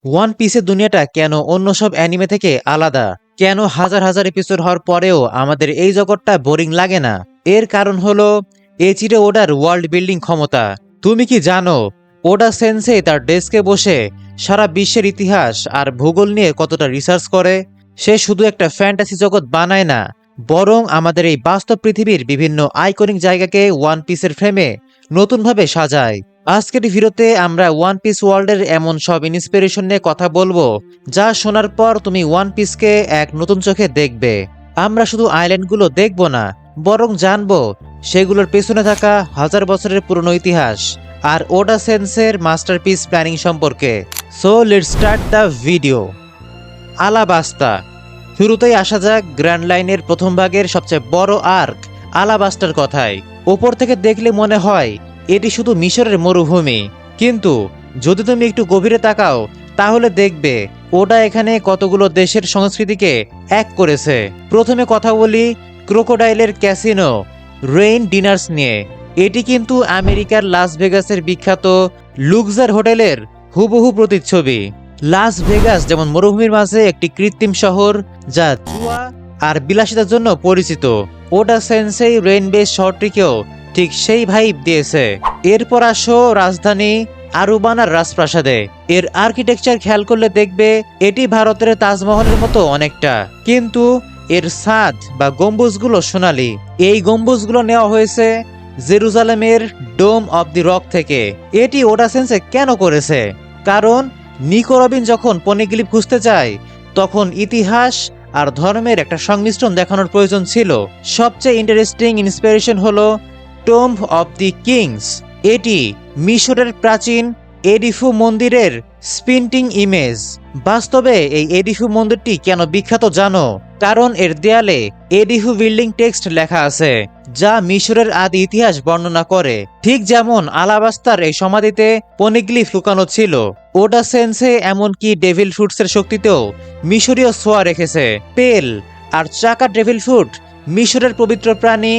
One পিসের দুনিয়াটা কেন অন্য সব অ্যানিমে থেকে আলাদা? কেন হাজার হাজার এপিসোড হওয়ার পরেও আমাদের এই জগৎটা বোরিং লাগে না? এর কারণ হলো এইচিরো ওডার ওয়ার্ল্ড বিল্ডিং ক্ষমতা। তুমি কি জানো ওডা সেন্সেই তার ডেস্কে বসে সারা বিশ্বের ইতিহাস আর ভূগোল নিয়ে কতটা রিসার্চ করে? সে শুধু একটা ফ্যান্টাসি জগৎ বানায় না, বরং আমাদের এই বাস্তব পৃথিবীর বিভিন্ন আইকনিক জায়গাকে ওয়ান পিসের ফ্রেমে নতুনভাবে সাজায়। আজকের ভিডিওতে আমরা ওয়ান পিস ওয়ার্ল্ডের এমন সব ইন্সপিরেশন নিয়ে কথা বলবো যা শোনার পর তুমি ওয়ান পিসকে এক নতুন চোখে দেখবে। আমরা শুধু আইল্যান্ডগুলো দেখব না, বরং জানবো সেগুলোর পেছনে থাকা হাজার বছরের পুরনো ইতিহাস আর ওডা সেন্সের মাস্টারপিস প্ল্যানিং সম্পর্কে। So let's start the video. Alabasta. শুরুতেই আসা যাক গ্র্যান্ড লাইনের প্রথম ভাগের সবচেয়ে বড় আর্ক আলাবাস্টার কথায়। ওপর থেকে দেখলে মনে হয় এটি শুধু মিশরের মরুভূমি, কিন্তু যদি তুমি একটু গভীরে তাকাও তাহলে দেখবে ওটা এখানে কতগুলো দেশের সংস্কৃতিকে এক করেছে। প্রথমে কথা বলি ক্রোকোডাইলের ক্যাসিনো রেইন ডিনার্স নিয়ে। এটি কিন্তু আমেরিকার লাস ভেগাসের বিখ্যাত লুক্সার হোটেলের হুবহু প্রতিচ্ছবি। লাস ভেগাস যেমন মরুভূমির মাঝে একটি কৃত্রিম শহর যা জুয়া আর বিলাসিতার জন্য পরিচিত, ওটা সেন্সেই রেইন বেস শহরটিকেও ঠিক সেই ভাইব দিয়েছে। এরপর আসো রাজধানী আরুবানার রাজপ্রাসাদে। এর আর্কিটেকচার খেয়াল করলে দেখবে এটি ভারতের তাজমহলের মতো অনেকটা, কিন্তু এর ছাদ বা গম্বুজগুলো সোনালী। এই গম্বুজগুলো নেওয়া হয়েছে জেরুজালেমের ডোম অব দি রক থেকে। এটি ওটা সেন্সে কেন করেছে? কারণ নিকো রবিন যখন পনিগ্লিপ খুঁজতে যায় তখন ইতিহাস আর ধর্মের একটা সংমিশ্রণ দেখানোর প্রয়োজন ছিল। সবচেয়ে ইন্টারেস্টিং ইন্সপিরেশন হলো টোম্ব অব দি কিংস। এটি মিশরের প্রাচীন এডিফু মন্দিরের স্পিন্টিং ইমেজ। বাস্তবে এই এডিফু মন্দিরটি কেন বিখ্যাত জানো? কারণ এর দেয়ালে এডিফু বিল্ডিং টেক্সট লেখা আছে যা মিশরের আদি ইতিহাস বর্ণনা করে। ঠিক যেমন আলাবাস্তার এই সমাধিতে পনিগ্লিফ লুকানো ছিল, ওডা সেন্সে এমনকি ডেভিল ফ্রুটসের শক্তিতেও মিশরীয় ছোঁয়া রেখেছে। পেল আর চাকা ডেভিল ফ্রুট মিশরের পবিত্র প্রাণী,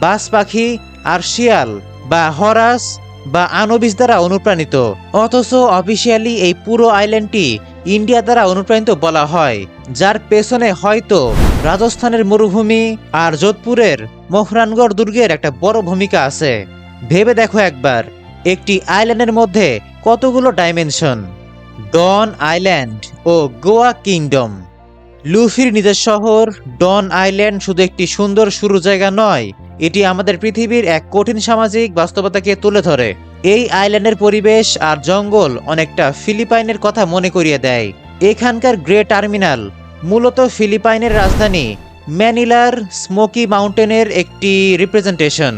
বাজ পাখি আর শিয়াল বা হরাস বা আনবিস দ্বারা অনুপ্রাণিত। অথচ অফিসিয়ালি এই পুরো আইল্যান্ডটি ইন্ডিয়া দ্বারা অনুপ্রাণিত বলা হয়, যার পেছনে হয়তো রাজস্থানের মরুভূমি আর যোধপুরের মোহরানগড় দুর্গের একটা বড় ভূমিকা আছে। ভেবে দেখো একবার, একটি আইল্যান্ডের মধ্যে কতগুলো ডাইমেনশন। ডন আইল্যান্ড ও গোয়া কিংডম। লুফির নিজের শহর ডন আইল্যান্ড শুধু একটি সুন্দর শুরু জায়গা নয়, এটি আমাদের পৃথিবীর এক কঠিন সামাজিক বাস্তবতাকে তুলে ধরে। এই আইল্যান্ডের পরিবেশ আর জঙ্গল অনেকটা ফিলিপাইনের কথা মনে করিয়ে দেয়। এখানকার গ্রে টার্মিনাল মূলত ফিলিপাইনের রাজধানী ম্যানিলার স্মোকি মাউন্টেনের একটি রিপ্রেজেন্টেশন।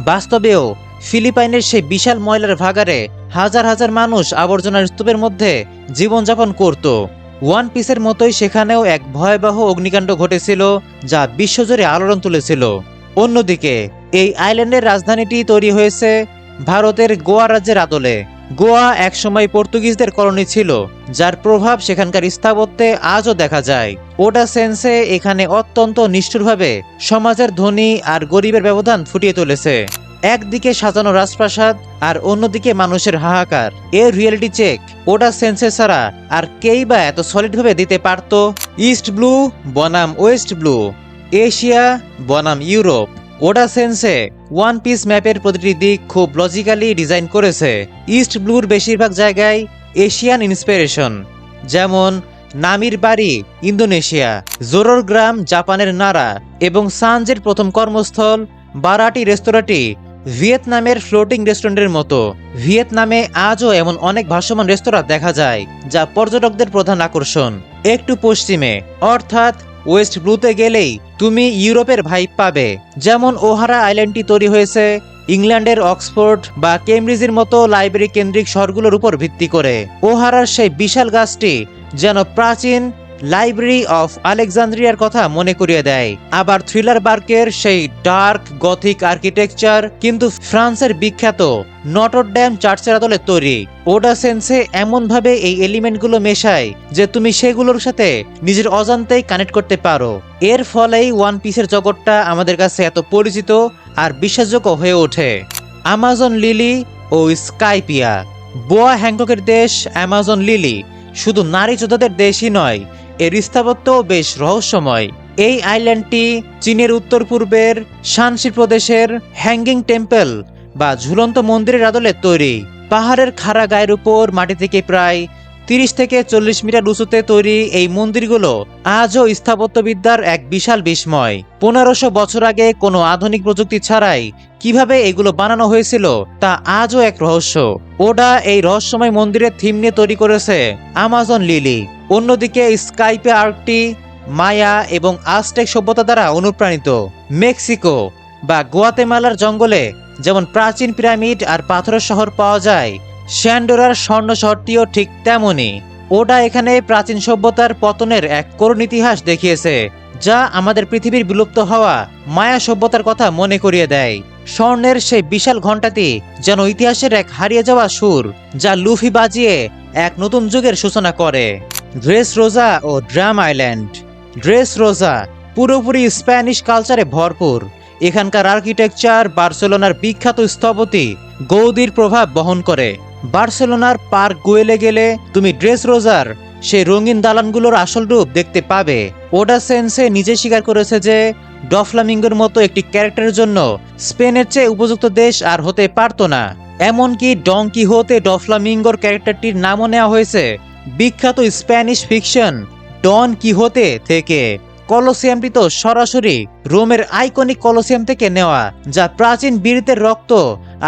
বাস্তবেও ফিলিপাইনের সেই বিশাল ময়লার ভাগারে হাজার হাজার মানুষ আবর্জনার স্তূপের মধ্যে জীবনযাপন করত। ওয়ান পিসের মতোই সেখানেও এক ভয়াবহ অগ্নিকাণ্ড ঘটেছিল যা বিশ্বজুড়ে আলোড়ন তুলেছিল। অন্যদিকে এই আইল্যান্ডের রাজধানীটি তৈরি হয়েছে ভারতের গোয়া রাজ্যের আদলে। গোয়া একসময় পর্তুগিজদের কলোনি ছিল, যার প্রভাব সেখানকার স্থাপত্যে আজও দেখা যায়। ওটা সেন্সে এখানে অত্যন্ত নিষ্ঠুরভাবে সমাজের ধনী আর গরিবের ব্যবধান ফুটিয়ে তুলেছে। একদিকে সাজানো রাজপ্রাসাদ আর অন্যদিকে মানুষের হাহাকার। এর রিয়েলিটি চেক ওটা সেন্সে ছাড়া আর কেই বা এত সলিডভাবে দিতে পারত? ইস্ট ব্লু বনাম ওয়েস্ট ব্লু, এশিয়া বনাম Europe. Oda sensei One piece ম্যাপের প্রতিটি দিক খুব লজিক্যালি ডিজাইন করেছে। ইস্ট ব্লুর বেশিরভাগ জায়গায় এশিয়ান ইন্সপিরেশন, যেমন নামির বাড়ি ইন্দোনেশিয়া, জোরোর গ্রাম জাপানের নারা এবং সানজের প্রথম কর্মস্থল বারাটি রেস্তোরাঁটি ভিয়েতনামের ফ্লোটিং রেস্টুরেন্টের মতো। ভিয়েতনামে আজও এমন অনেক ভাসমান রেস্তোরাঁ দেখা যায় যা পর্যটকদের প্রধান আকর্ষণ। একটু পশ্চিমে অর্থাৎ ওয়েস্ট ব্লুতে গেলেই তুমি ইউরোপের ভাইব পাবে। যেমন ওহারা আইল্যান্ডটি তৈরি হয়েছে ইংল্যান্ডের অক্সফোর্ড বা কেমব্রিজের মতো লাইব্রেরি কেন্দ্রিক শহরগুলোর উপর ভিত্তি করে। ওহারার সেই বিশাল গাছটি যেন প্রাচীন লাইব্রেরি অফ আলেকজান্দ্রিয়ার কথা মনে করিয়ে দেয়। আবার থ্রিলার বার্কের সেই ডার্ক গথিক আর্কিটেকচার কিন্তু ফ্রান্সের বিখ্যাত নটর ড্যাম চার্চের আদলে তৈরি। ওডা সেন্সে এমনভাবে এই এলিমেন্টগুলো মেশায় যে তুমি সেগুলোর সাথে নিজের অজান্তেই কানেক্ট করতে পারো। এর ফলেই ওয়ান পিসের জগৎটা আমাদের কাছে এত পরিচিত আর বিশ্বাসযোগ্য হয়ে ওঠে। আমাজন লিলি ও স্কাইপিয়া। বোয়া হ্যাংককের দেশ অ্যামাজন লিলি শুধু নারী যোদ্ধাদের দেশই নয়, এর স্থাপত্যও বেশ রহস্যময়। এই আইল্যান্ডটি চীনের উত্তর পূর্বের শানসি প্রদেশের হ্যাঙ্গিং টেম্পল বা ঝুলন্ত মন্দিরের আদলে তৈরি। পাহাড়ের খাড়া গায়ের উপর মাটি থেকে প্রায় 30 থেকে 40 মিটার উঁচুতে তৈরি এই মন্দিরগুলো আজও স্থাপত্যবিদ্যার এক বিশাল বিস্ময়। 1500 বছর আগে কোনো আধুনিক প্রযুক্তি ছাড়াই কিভাবে এগুলো বানানো হয়েছিল তা আজও এক রহস্য। ওডা এই রহস্যময় মন্দিরের থিম নিয়ে তৈরি করেছে আমাজন লিলি। অন্যদিকে স্কাইপে আর্টটি মায়া এবং আজটেক সভ্যতা দ্বারা অনুপ্রাণিত। মেক্সিকো বা গুয়াতেমালার জঙ্গলে যেমন প্রাচীন পিরামিড আর পাথরের শহর পাওয়া যায়, শ্যান্ডোরার স্বর্ণ শহরটিও ঠিক তেমনই। ওডা এখানে প্রাচীন সভ্যতার পতনের এক করুণ ইতিহাস দেখিয়েছে, যা আমাদের পৃথিবীর বিলুপ্ত হওয়া মায়া সভ্যতার কথা মনে করিয়ে দেয়। স্বর্ণের সেই বিশাল ঘণ্টাটি যেন ইতিহাসের এক হারিয়ে যাওয়া সুর, যা লুফি বাজিয়ে এক নতুন যুগের সূচনা করে। ড্রেস রোজা ও ড্রাম আইল্যান্ড। ড্রেস রোজা পুরোপুরি স্প্যানিশ কালচারে ভরপুর। এখানকার আর্কিটেকচার বার্সেলোনার বিখ্যাত স্থপতি গৌদির প্রভাব বহন করে। বার্সেলোনার পার্ক গুয়েলে গেলে তুমি ড্রেস রোজার সেই রঙিন দালানগুলোর আসল রূপ দেখতে পাবে। ওডা সেন্সে নিজে স্বীকার করেছে যে ডফলামিঙ্গোর মতো একটি ক্যারেক্টারের জন্য স্পেনের চেয়ে উপযুক্ত দেশ আর হতে পারত না। এমনকি ডন কিহোতে ডফলামিঙ্গোর ক্যারেক্টারটির নামও নেওয়া হয়েছে বিখ্যাত স্প্যানিশ ফিকশন ডন কিহোতে থেকে। কলোসিয়ামটি তো সরাসরি রোমের আইকনিক কলোসিয়াম থেকে নেওয়া, যা প্রাচীন বীরদের রক্ত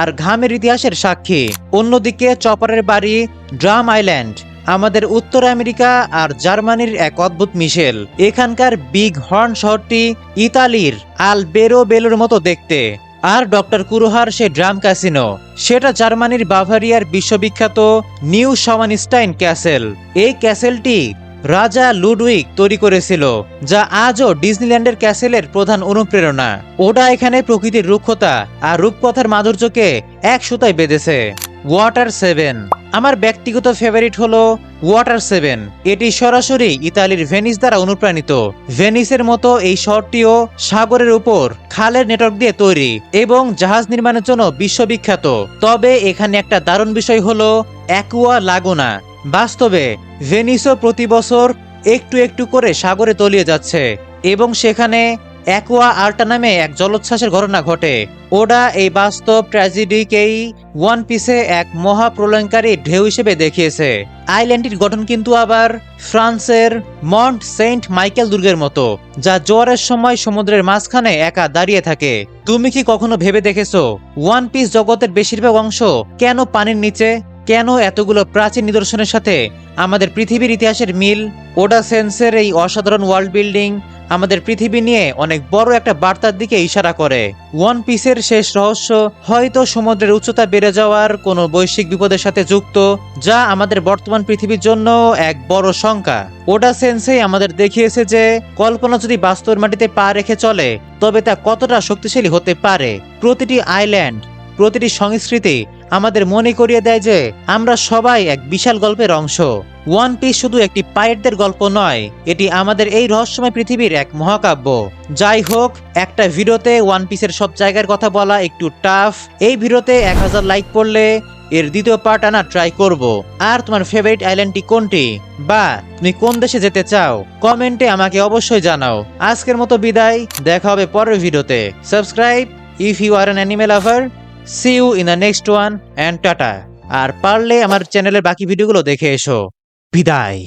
আর ঘামের ইতিহাসের সাক্ষী। অন্যদিকে চপারের বাড়ি ড্রাম আইল্যান্ড আমাদের উত্তর আমেরিকা আর জার্মানির এক অদ্ভুত মিশেল। এখানকার বিগ হর্ন শহরটি ইতালির আলবেরো বেলোর মতো দেখতে। আর ডক্টর কুরোহার সে ড্রাম ক্যাসিনো, সেটা জার্মানির বাভারিয়ার বিশ্ববিখ্যাত নিউ শমানস্টাইন ক্যাসেল। এই ক্যাসেলটি রাজা লুডউইগ তৈরি করেছিল, যা আজও ডিজনিল্যান্ডের ক্যাসেলের প্রধান অনুপ্রেরণা। ওটা এখানে প্রকৃতির রুক্ষতা আর রূপকথার মাধুর্যকে এক সুতায় বেঁধেছে। ওয়াটার 7 আমার ব্যক্তিগত ফেভারিট হলো ওয়াটার 7। এটি সরাসরি ইতালির ভেনিস দ্বারা অনুপ্রাণিত। ভেনিসের মতো এই শহরটিও সাগরের উপর খালের নেটওয়ার্ক দিয়ে তৈরি এবং জাহাজ নির্মাণের জন্য বিশ্ববিখ্যাত। তবে এখানে একটা দারুণ বিষয় হলো অ্যাকুয়া লাগোনা। বাস্তবে ভেনিসও প্রতি বছর একটু একটু করে সাগরে তলিয়ে যাচ্ছে এবং সেখানে অ্যাকুয়া আল্টা নামে এক জলোচ্ছ্বাসের ঘটনা ঘটে। ওডা এই বাস্তব ট্র্যাজেডিকেই ওয়ান পিসে এক মহাপ্রলয়ঙ্কারী ঢেউ হিসেবে দেখিয়েছে। আইল্যান্ডটির গঠন কিন্তু আবার ফ্রান্সের মন্ট সেন্ট মাইকেল দুর্গের মতো, যা জোয়ারের সময় সমুদ্রের মাঝখানে একা দাঁড়িয়ে থাকে। তুমি কি কখনো ভেবে দেখেছো ওয়ান পিস জগতের বেশিরভাগ অংশ কেন পানির নিচে? কেন এতগুলো প্রাচীন নিদর্শনের সাথে আমাদের পৃথিবীর ইতিহাসের মিল? ওডা সেন্সের এই অসাধারণ ওয়ার্ল্ড বিল্ডিং আমাদের পৃথিবী নিয়ে অনেক বড় একটা বার্তার দিকে ইশারা করে। ওয়ান পিসের শেষ রহস্য হয়তো সমুদ্রের উচ্চতা বেড়ে যাওয়ার কোনো বৈশ্বিক বিপদের সাথে যুক্ত, যা আমাদের বর্তমান পৃথিবীর জন্য এক বড় শঙ্কা। ওডা সেন্সেই আমাদের দেখিয়েছে যে কল্পনা যদি বাস্তবের মাটিতে পা রেখে চলে তবে তা কতটা শক্তিশালী হতে পারে। প্রতিটি আইল্যান্ড, প্রতিটি সংস্কৃতি আমাদের মনে করিয়ে দেয় যে আমরা সবাই এক বিশাল গল্পের অংশ। ওয়ান পিস শুধু একটি পাইরেটদের গল্প নয়, এটি আমাদের এই রহস্যময় পৃথিবীর এক মহাকাব্য। যাই হোক, একটা ভিডিওতে ওয়ান পিসের সব জায়গার কথা বলা একটু টাফ। এই ভিডিওতে 1000 লাইক করলে এর দ্বিতীয় পার্ট আনা ট্রাই করব। আর তোমার ফেভারিট আইল্যান্ডটি কোনটি, বা তুমি কোন দেশে যেতে চাও, কমেন্টে আমাকে অবশ্যই জানাও। আজকের মতো বিদায়, দেখা হবে পরের ভিডিওতে। Subscribe if you are an anime lover. See you in the next one and tata। আর পারলে আমার চ্যানেলের বাকি ভিডিওগুলো দেখে এসো। বিদায়।